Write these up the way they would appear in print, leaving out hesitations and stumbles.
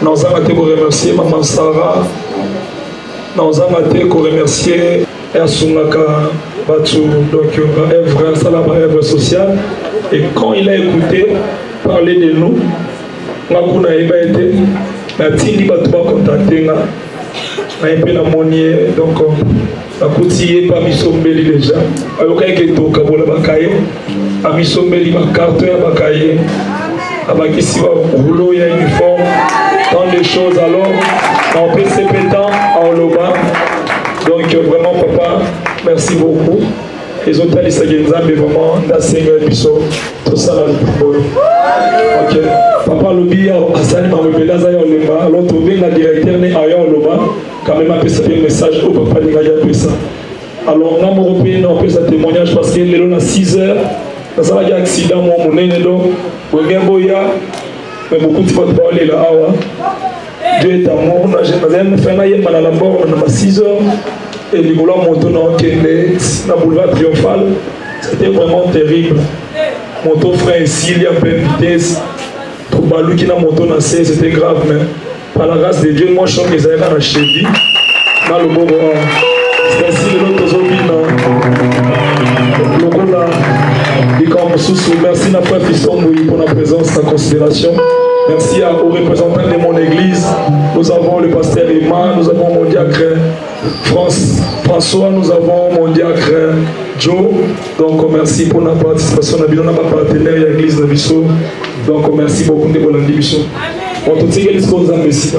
Nous allons remercier Maman Sarah. Nous allons remercier Yasunaka Batu, donc œuvre, Salama œuvre sociale. Et quand il a écouté parler de nous, on a été la Tini Batu va contacter on a été la monier donc la coutille par Missombeli déjà. Alors qu'il y a tout Kabola Bakaye, à Missombeli Bakato Bakaye, à Bakisiwa rouleau et uniforme. Tant de choses alors, on peut se péter à Oloba. Donc vraiment papa, merci beaucoup. Les autres ils s'agissent mais vraiment d'enseigner tout ça dans le football. Ok. Papa Lobi a sali ma repéda za Oloba. Alors trouver la directeur né à Oloba. Quand même après ça un message au papa Nigaya après ça. Alors on a mon repéré on peut ça témoignage parce qu'il est là à 6 heures. Ça va y accident moi mon nez donc. Boya. Mais beaucoup de fois parler là Dieu est amour, on a fait un 6 heures et les boulons moto dans le boulevard triomphal, c'était vraiment terrible. Moto frère ici, il y a plein de vitesse, tout balou qui n'a moto dans c'était grave, mais par la grâce de Dieu, moi je sens que j'ai un cheville, dans le bon c'est ainsi le autre merci à frère Fiston pour la présence, la considération. Merci aux représentants de mon église. Nous avons le pasteur Emma, nous avons mon diacre François, nous avons mon diacre Joe. Donc merci pour la participation. Nous avons un partenaire de l'église de Bissau. Donc merci beaucoup de votre invitation. On te dit que les choses sont ici.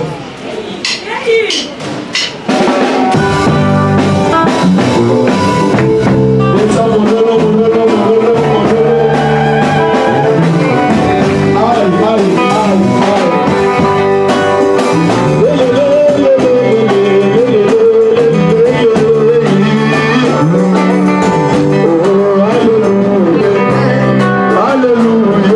Hallelujah.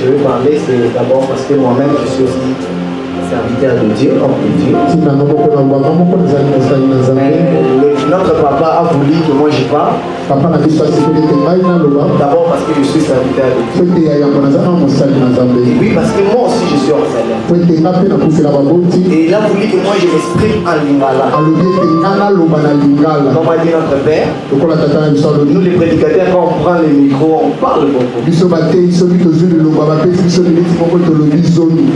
je vais parler, c'est d'abord parce que moi-même, je suis aussi serviteur de Dieu, homme de Dieu. Notre papa a voulu que moi je parle. D'abord parce que je suis serviteur de Dieu. Et oui, parce que moi aussi je suis orphelin. Et il a voulu que moi je m'exprime en lingala. Comme a dit notre père, nous les prédicateurs, quand on prend les micros, on parle beaucoup.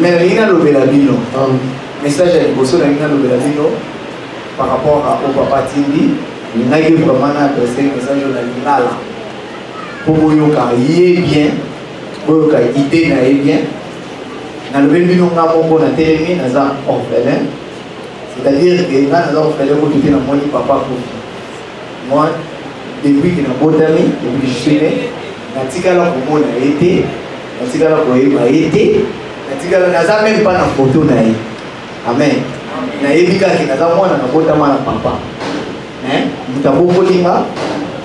Mais il y a le Bélabino. Message à l'émotion de Nina Lobelabino par rapport au papa Tindi, il n'a vraiment adressé un message à l'animal pour que vous ayez bien, pour que vous ayez bien. Dans le Bélabino, on a beaucoup de télémines, on a orphelin, c'est-à-dire que nous avons orphelin pour tout le monde, papa pour moi, depuis que nous avons depuis que je suis né, nous avons été, nous avons même pas de photo. Amen. Na yebika ki naza mwana na bota mwana papa. Mutabo Bolinga,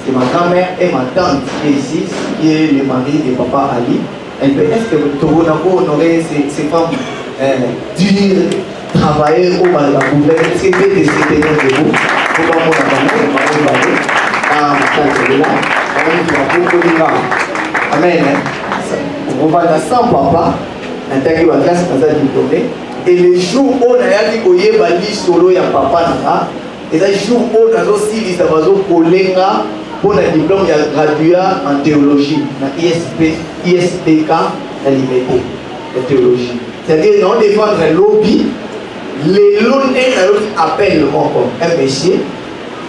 c'est ma grand-mère et ma tante qui est ici, qui est le mari de papa Ali. Est-ce que vous honorer ces femmes d'unir, travailler au Malaboula, est-ce que vous êtes décidé de vous pour pas mon Amen. On va dans 100 papa, en tant que classe, on a diplômé. Et les jours où on a dit qu'on y a solo ya papa nanga, et les jours où on a aussi dit ça va zo kolenga pour le diplôme ya graduat en théologie, na ISPK na limité de théologie. C'est-à-dire non défendre lobby, les londés appellent encore un monsieur,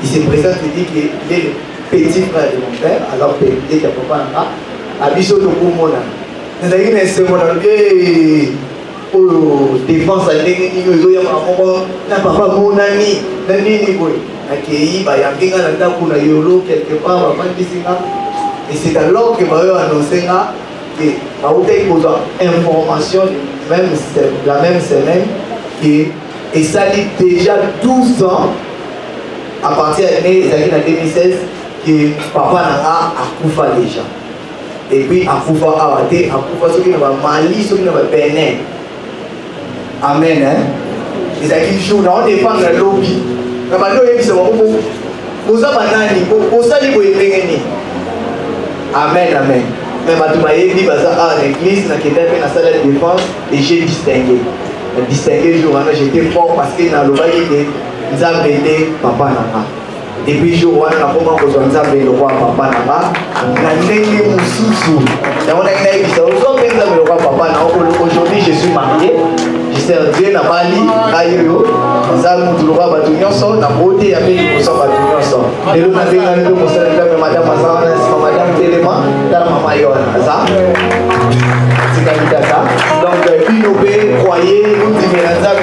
il se présente et dit qu'il est le petit frère de mon père, alors que il est papa nanga, abisso de Kumona. Nous avons une seconde pour défense à l'égard papa mon ami quelque part et c'est alors que annoncé que information la même semaine et ça dit déjà 12 ans à partir de 2016 que papa n'a accoufa déjà et puis accoufa ce qui va Mali ce qui va Bénin. Amen. Et ça qui joue dans le lobby. Vous Amen, amen. Mais Matoumaye dit l'église, dans la salle de défense, et j'ai distingué. Distingué, j'étais fort parce que dans le bail de Nzambé, papa Nanga. Et puis, je vois la forme que je Nzambé, le roi papa Nanga. Aujourd'hui, je suis marié. Je suis Dieu na Mali, ayo, Nzambe tuloba batu nyonso, na beauté ya pe kosa batu nyonso. Et le matin, on a dit que madame Mazana, madame Téléma, dans maman Yona, ça. Donc, puis nous croyez, nous disons,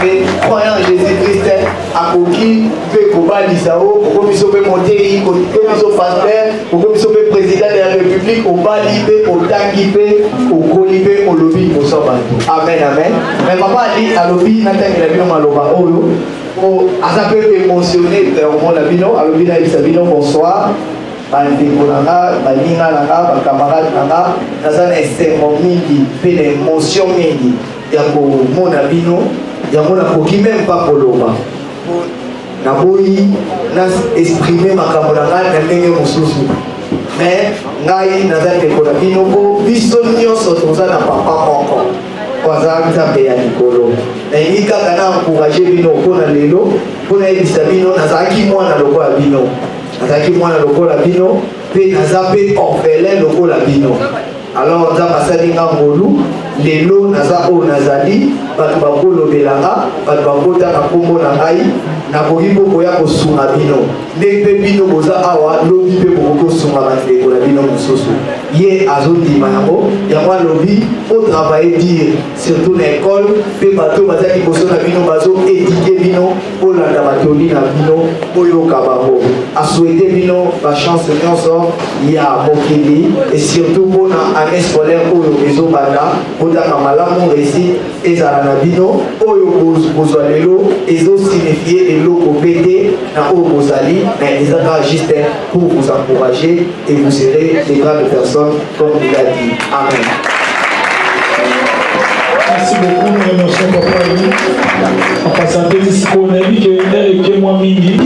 croyant en Jésus-Christ, à qui veut combattre l'Isao, pour que nous soyons montés, pour que nous soyons pasteurs, pour que nous soyons président de la République, au Balibé, au Tangibé, au Kolibé, au Lobby, au Sobantou. Amen, amen. Mais papa a dit à Lobby, Nathan, il a vu dans Maloba, oh, à ça peut émotionner, au Labino, à Lobby, il s'est dit bonsoir. Bandeko-nanga, baninga-nanga, bakamarade-nanga, naza na esengo mingi, pe na émotion mingi, ya komona bino, yango nakoki même pas koloba. Naboyi, na exprimer makambo na ngai na ndenge mosusu. Mais ngai naza ndeko na bino po biso nyonso toza na papa moko. Waza Nzambe ya likolo. Na yini kaka na encourager bino mpona lelo, mpona yebisa bino nazalaki mwana lokola bino. Nazaki mwana lokola bino pe naza pe orphelin lokola bino. Alors nza basali nga ngolu lelo naza o nazali bato bakolobelanga bato bakotanga kombo na ngai nakoki bokoya kosunga bino ndenge mpe bino boza awa lobi mpe bokokosunga bandeko na bino mosusu ye azondima yango alobi otravaille dire surtout na ekole mpe bato baza liboso na bino bazoédike bino olanda batoli na bino oyoka bango asouete bino bachance nyonso ya mokili et surtout mpona année scolaire oyo ezobanda botanga malamu réussite ezala na bino oyo bozwa lelo ezosignifier eloko pete na oyo bozali mais ezaka juste pour vous encourager et vous serez des grandes personnes comme il a dit. Amen. Merci beaucoup, nous remercions Papa Ali. En passant des ici, on a dit que est moi mini.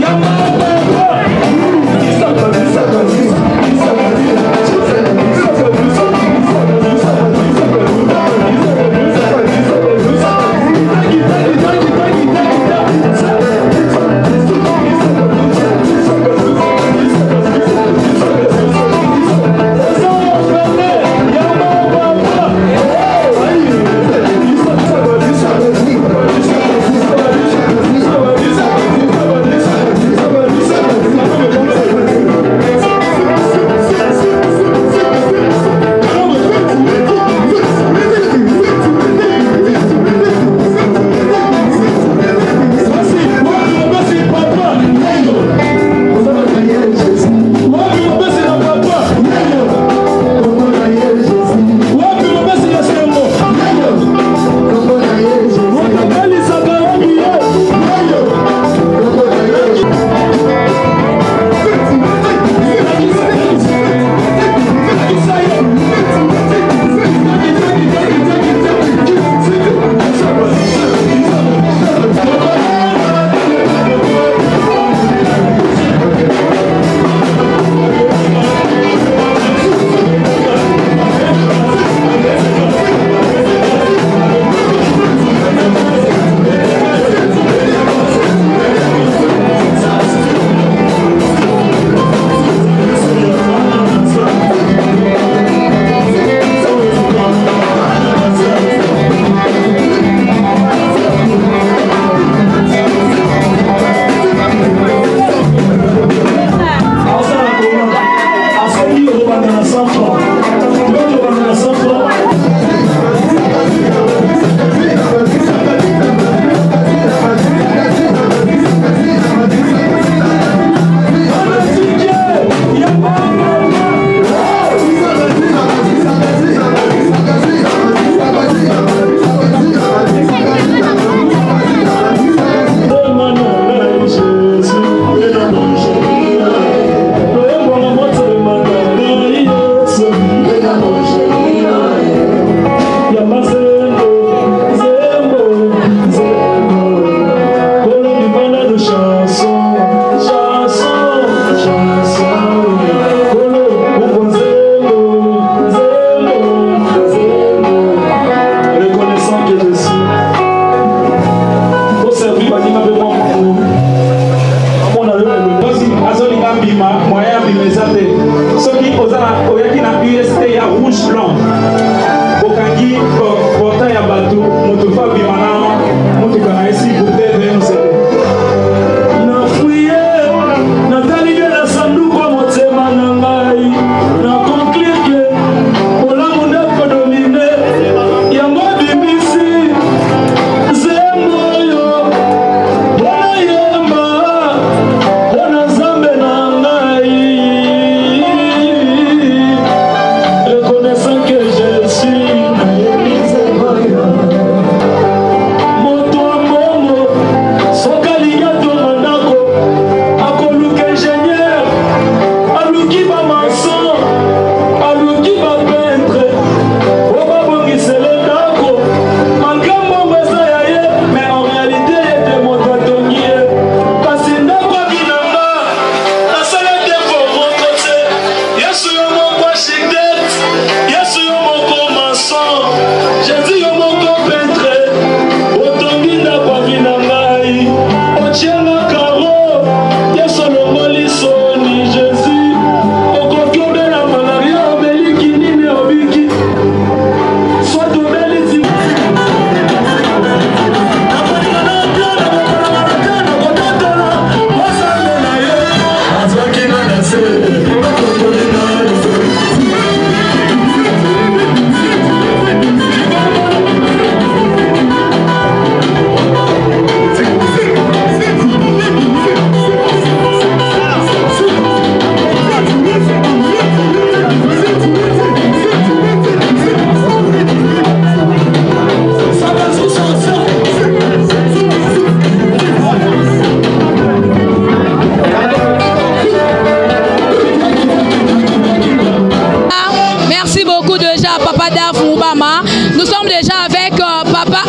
Papa Daf Moubama. Nous sommes déjà avec Papa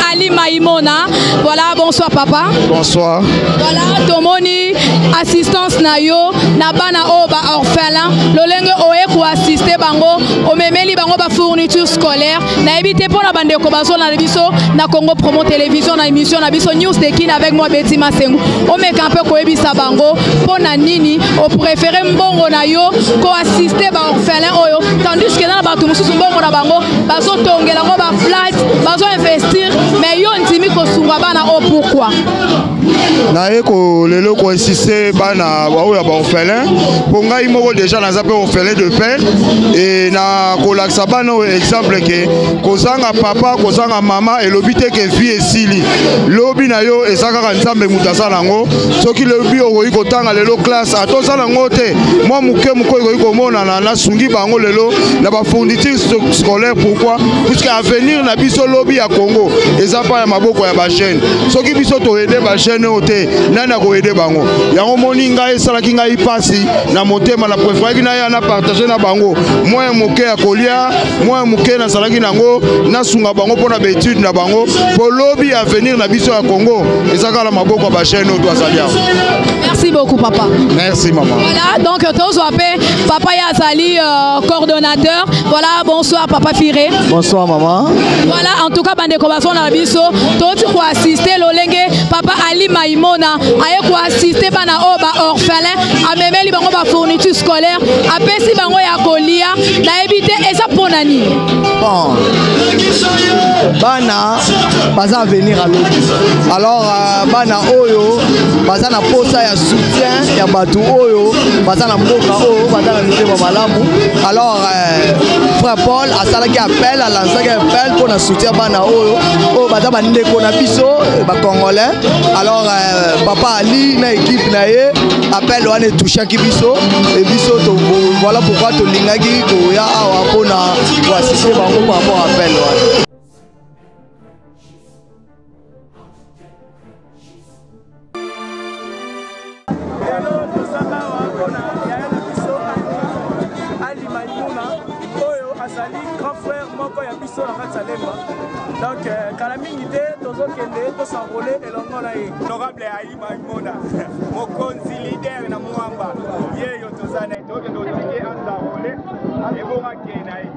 papa. Bonsoir. Voilà, Tomoni, assistance na yo, na bana o ba orphelin, lolenge oye ko assister bango, o memeli bango ba fourniture scolaire, na ebité pour la bande ko baso na biso na Congo Promo Télévision na émission na biso News de Kin avec moi Betty Masengu. O me kampe ko ebisa bango, po na nini, o préféré mbongo na yo ko assister ba orphelin oyo, tandis que na ba tout mususu mbongo na bango, baso tongela ngo ba flat, baso investir, mais yo ntimi ko sunga bana o pourquoi? Naye ko lelo ko insister bana wa ya ba orphelin pour ngai moko déjà na zape orphelin de peine et na ko laksa bana exemple ke kozanga papa kozanga mama et lobité ke vie esili lobi na yo ezaka nzambe mutasala ngo soki lobi okoyi kotanga lelo classe atosala ngo te moi muke mukoyi komona na sungi bango lelo na ba fourniture scolaire pourquoi puisque avenir na biso lobi ya Congo ezapa ya maboko ya ba jeune soki biso to aider ba jeune ote nana ko aider bango yango moni ngai salaki ngai pasi na motema na préféré na ya na partager na bango moi muke ya kolia moi muke na salaki nango na sunga bango pona ba étude na bango po lobi avenir na biso ya Congo ezaka la maboko ya ba jeune oto asalia. Merci beaucoup papa. Merci maman. Voilà, donc tous appelé papa Yazali coordonnateur. Voilà, bonsoir papa Firé. Bonsoir maman. Voilà, en tout cas bande convention na biso, tout pour assister lolenge papa Ali Maimona, aye ko assister bana oba orphelin, a memeli bango ba fourniture scolaire, a pesi bango ya kolia, na éviter et ça pour nani. Bon. Bana baza venir à l'autre. Alors bana oyo baza na posa ya soutien ya batu oyo baza na mboka oyo baza na mitema malamu. Alors frère Paul a salaki appel à lancer appel pour na soutien bana oyo oyo baza bandeko na biso ba congolais. Alors papa Ali na équipe na ye appel wana toucha ki biso et biso to voilà pourquoi to lingaki ko ya awa pona pour assister bango par rapport appel wana. Donc, Kalamini de Tozo Kende, to s'envoler et l'on a eu. Honorable Ali Maimona, mon consi leader na Mwamba, ye yo tozana, donc nous ticket en s'envoler, et bon à Kenaï.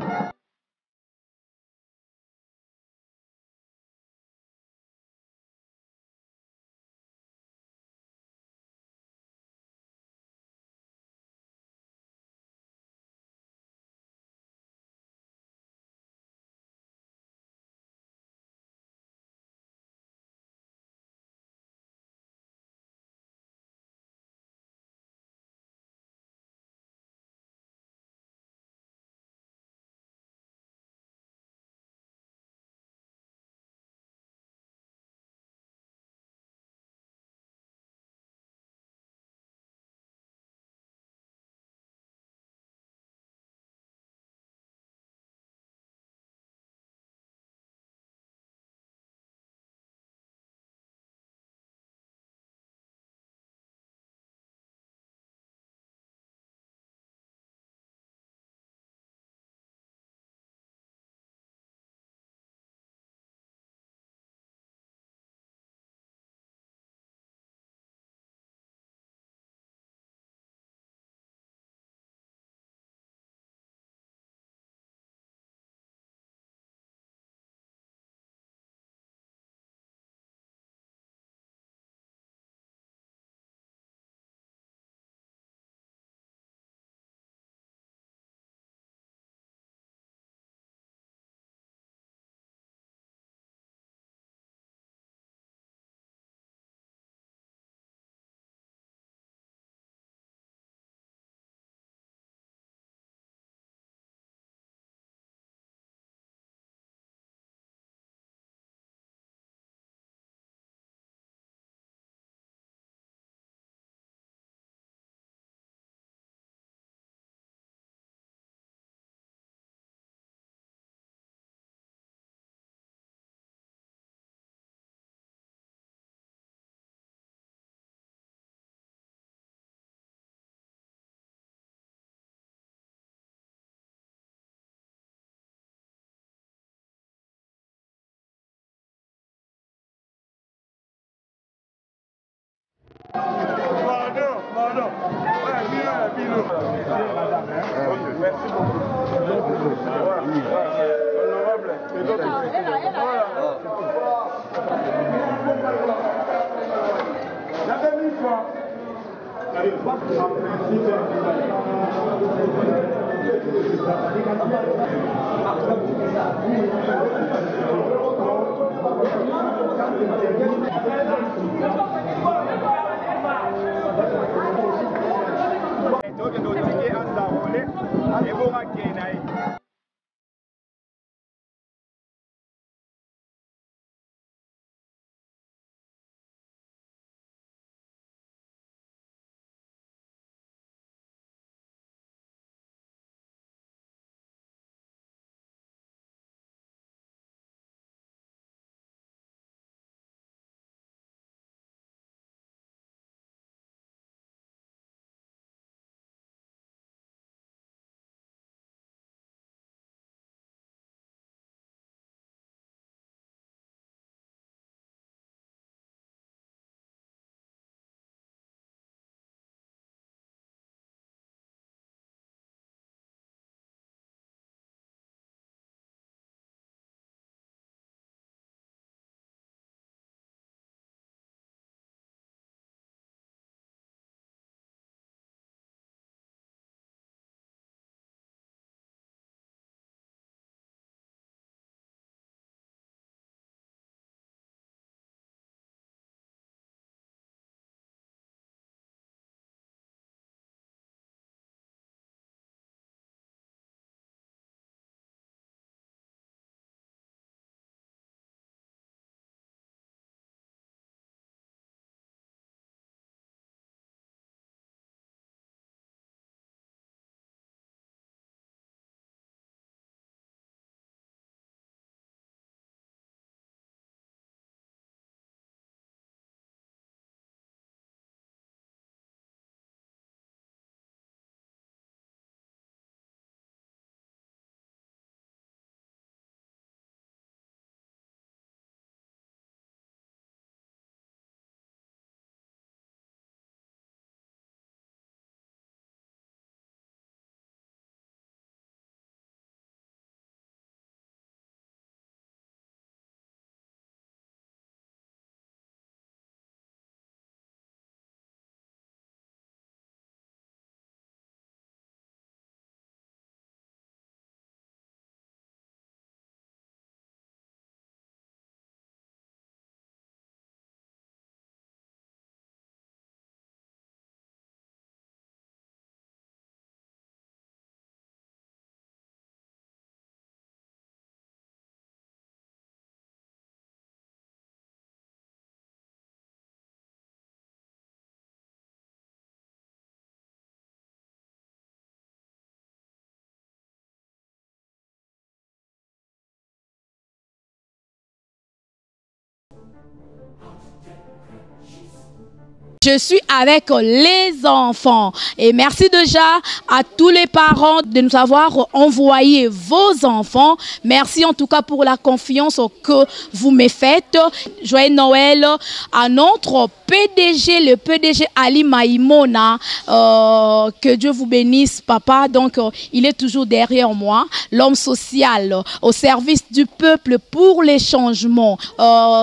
Je suis avec les enfants et merci déjà à tous les parents de nous avoir envoyé vos enfants. Merci en tout cas pour la confiance que vous me faites. Joyeux Noël à notre PDG, le PDG Ali Maïmona. Que Dieu vous bénisse, papa. Donc, il est toujours derrière moi. L'homme social au service du peuple pour les changements.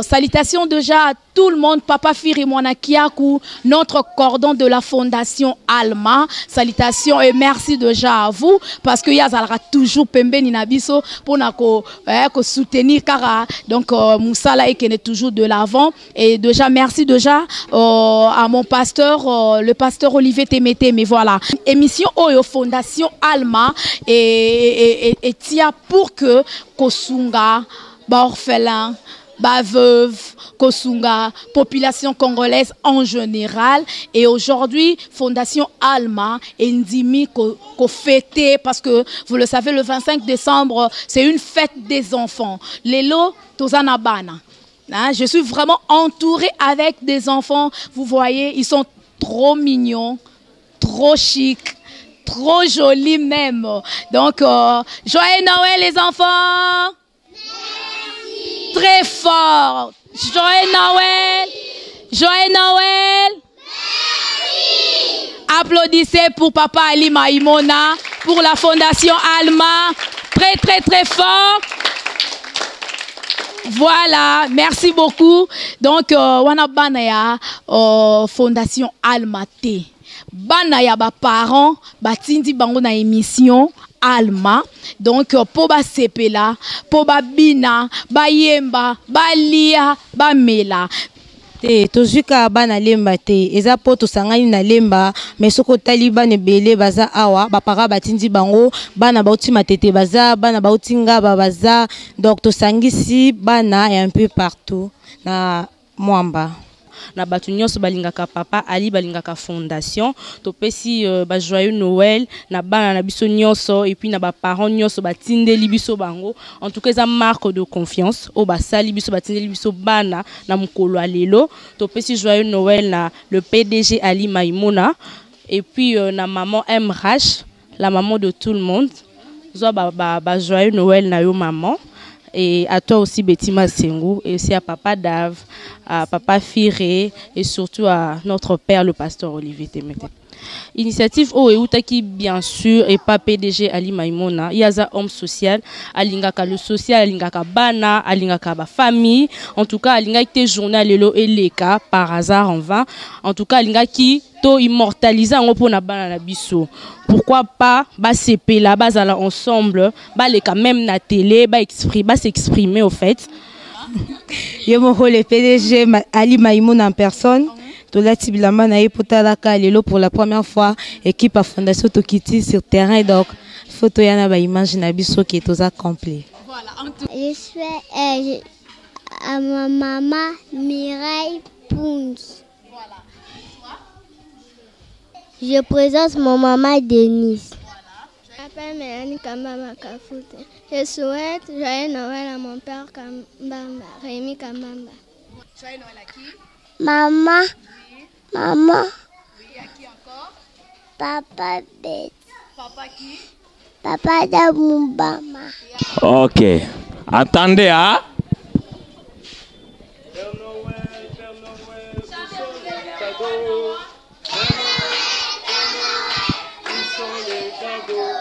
Salutations déjà à tout le monde. Papa Firimwana Kiakou, notre cordon de la fondation Alma. Salutations et merci déjà à vous parce que Yazalra toujours pembe ninabiso pour nous soutenir car donc Moussala est toujours de l'avant et déjà merci déjà à mon pasteur le pasteur Olivier Temete. Mais voilà, émission Oyo Fondation Alma et tia pour que Kosunga orphelin veuve, Kosunga, population congolaise en général. Et aujourd'hui, Fondation Alma et Ndimi qu'on fêtait parce que, vous le savez, le 25 décembre, c'est une fête des enfants. Lelo Tozanabana. Je suis vraiment entourée avec des enfants. Vous voyez, ils sont trop mignons, trop chics, trop jolis même. Donc, joyeux Noël les enfants! Très fort. Joyeux Noël. Joyeux Noël. Merci. Applaudissez pour Papa Ali Maïmona, pour la Fondation Alma. très très très fort. Voilà, merci beaucoup. Donc, wana bana ya Fondation Alma T. Bana ya ba parents, batindi bango na émission Alma. Donc, po ba sepela, po ba bina, ba yemba, ba lia, ba mela. Te tozuka bana lemba te eza po tosangani na lemba mais soko taliba ne belé baza awa ba para batindi bango bana bauti matete baza bana bauti ngaba baza donc tosangisi bana et un peu partout na mwamba na batu nyonso balingaka papa Ali balingaka fondation topesi ba joyeux Noël na bana na biso nyonso et puis na ba parents nyonso batindeli biso bango en tout cas ça marque de confiance o basali biso batindeli biso bana na mukolo alelo topesi joyeux Noël na le PDG Ali Maïmouna et puis na maman MRH la maman de tout le monde zo ba joyeux Noël na yo maman. Et à toi aussi Betty Massengou et aussi à papa Dave, à papa Firé et surtout à notre père le pasteur Olivier Temete. Initiative Oeutaki bien sûr et pas PDG Ali Maïmona, il y a un homme social, alingaka le social, alingaka bana, alingaka ba famille, en tout cas alingaka journal lelo et leka par hasard en vain, en tout cas alingaki to immortaliser en pour na bana na biso. Pourquoi pas ba CP là bas à ensemble, ba les quand même na télé, ba s'exprimer au fait. Yo mo le PDG Ali Maïmona en personne. Tolati bilamba na epotalaka lelo pour la première fois équipe à Fondation Tokiti sur terrain donc photo yana ba image na biso qui est toza complet. Voilà, je suis à ma maman Mireille Pouns. Voilà. Je présente mon maman Denise. Voilà. Je m'appelle Mélanie Kambamba Kafoute. Je souhaite joyeux Noël à mon père Kambamba, Rémi Kambamba. Joyeux Noël à qui? Maman. Maman. Oui, à qui encore? Papa Bête. Papa qui? Papa Damoubama. Ok. Attendez, hein? Père Noël, où sont les cadeaux? Où sont les cadeaux?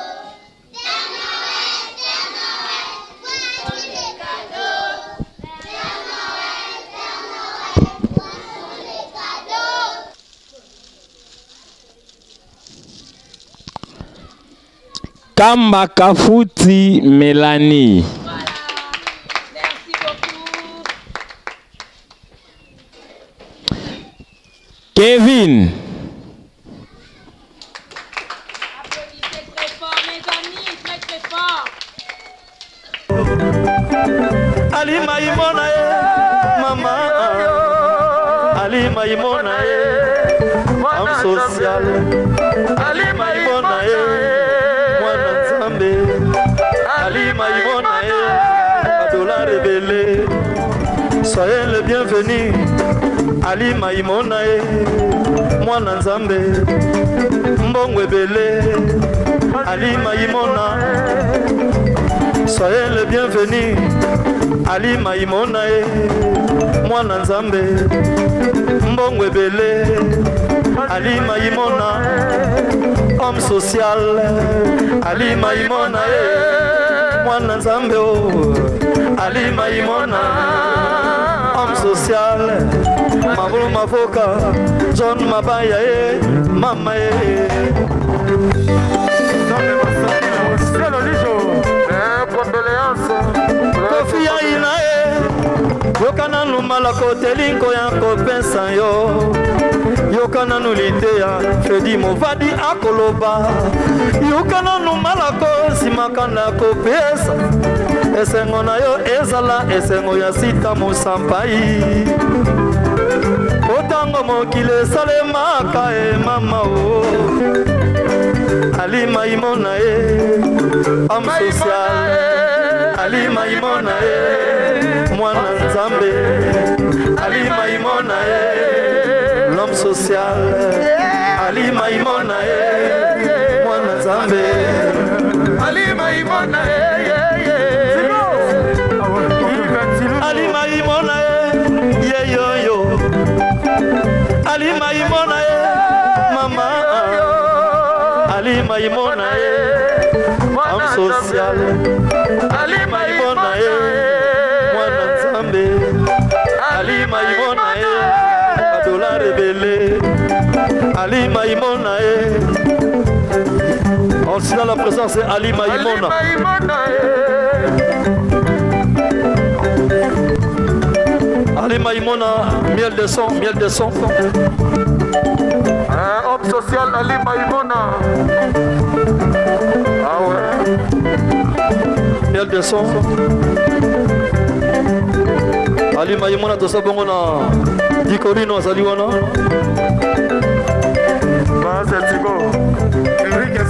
Kamba Kafuti Mélanie. Voilà. Merci beaucoup. Kevin. Applaudissez très fort, mes amis, très très fort. Ali Maïmona, maman. Ali Maïmona, homme social. Ali Maïmona, Ali Maïmona, Adola révélé. Soyez le bienvenu. Ali Maïmona, moi Nzambe, Mbongwe Belé. Ali Maïmona, soyez le bienvenu. Ali Maïmona, moi Nzambe, Mbongwe Belé. Ali Maïmona, homme social. Ali Maïmona, Mwana Nzambe, Ali Maïmona, homme social. Mabulu Mavoka, John Mabaya, Mama. Kofi Aina, Yokana Numala Kotelinko Yanko Pensan yo. Yokana Nulitea, Fredi Movadi Akoloba. Yokana Numalako, Simakana Kopesa. Esengo na yo ezala, esengo ya sita Mosampai. Otango mokile salemaka mama o. Ali Maïmona homme social. Ali Maïmona Mwana Nzambe. Ali Maïmona l'homme social. Ali Maïmona Mwana Nzambe. Ali Maïmona Ali Maïmona yo yo. Ali Maïmona mama. Ali Maïmona homme social. Ali Maïmona mwana nzambe. Ali Maïmona adola rebelle. Ali Maïmona on s'y dans la présence c'est Ali Maïmona. Ali Maïmona, miel de son, miel de son. Homme social Ali Maïmona. Ah ouais. Miel de son. Ali Maïmona, tout ça bon on a Dicorino Zaliwana. Bah c'est Tigo. Enrique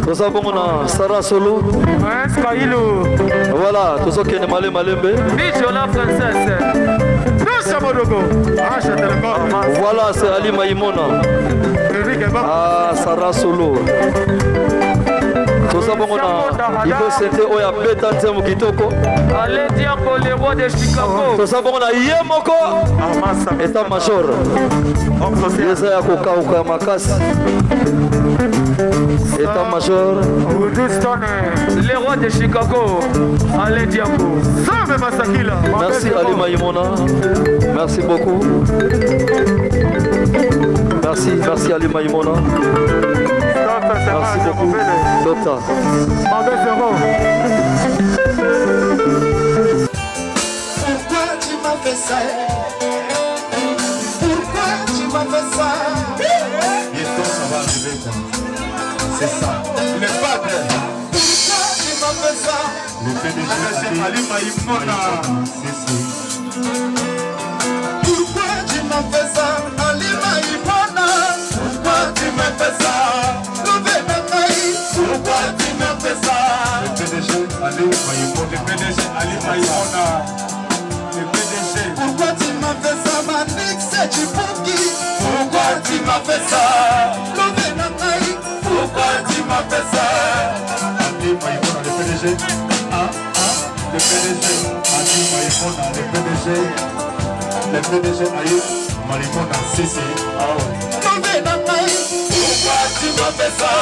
tout ça bon on a Sarah Solo. Voilà, tout ça qui est malé malembe. Bijola princesse. Voilà, c'est Ali Maïmona. Ah, Sarah Solo. Tout ça bon on a. Il faut c'était Oya Beta Temo Kitoko. Allez dire pour les rois de Chicago. Tout ça bon on a Yemoko. État major. Yesa Koka Oka Makas. État major. Les rois de Chicago. Allez Diabo. Merci Ali Maïmona. Merci beaucoup. Merci, merci Ali Maïmona. Merci beaucoup. Dota. Pourquoi tu m'as fait ça? Pourquoi tu m'as fait ça? Bientôt ça va arriver. C'est ça. Le peuple. Pourquoi tu m'as fait ça? Le PDG Ali Maïmona. Pourquoi tu m'as fait ça? Ali Maïmona. Pourquoi tu m'as fait ça? Pourquoi tu m'as fait ça? Le PDG Ali Maïmona. Le PDG Ali Maïmona. Le PDG. Pourquoi tu m'as fait ça? Manik c'est du Pouki. Pourquoi tu m'as fait ça? Pourquoi tu m'as fait ça? Ali Maïmona, le PDG. Le PDG Ali Maïmona, le PDG. Le PDG Ali Maïmona, c'est. Pourquoi tu m'as fait ça?